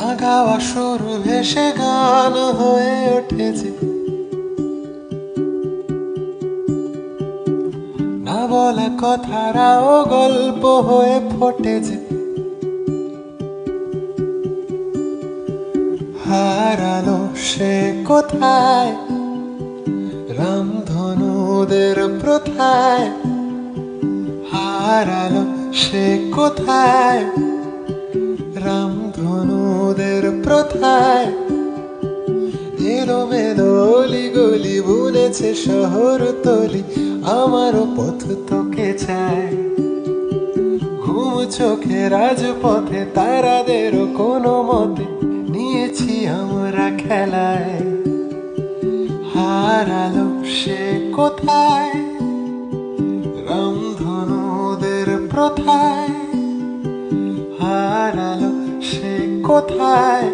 না গাওয়া সুর ভেসে গান হয়ে উঠেছে, না বলা কথারাও গল্প হয়ে ফুটেছে। হারালো সে কোথায় রামধনুদের প্রথায়, হারালো সে কোথায় রামধনুদের প্রথায়। এলোমেলো অলিগলি বুনেছে শহরতলি, আমারও পথ তোকে চায়। ঘুম চোখে রাজপথে তারাদেরও কোনো মতে নিয়েছি আমরা খেলায়। হারালো সে কোথায় রামধনুদের প্রথায়, হারালো সে কোথায়।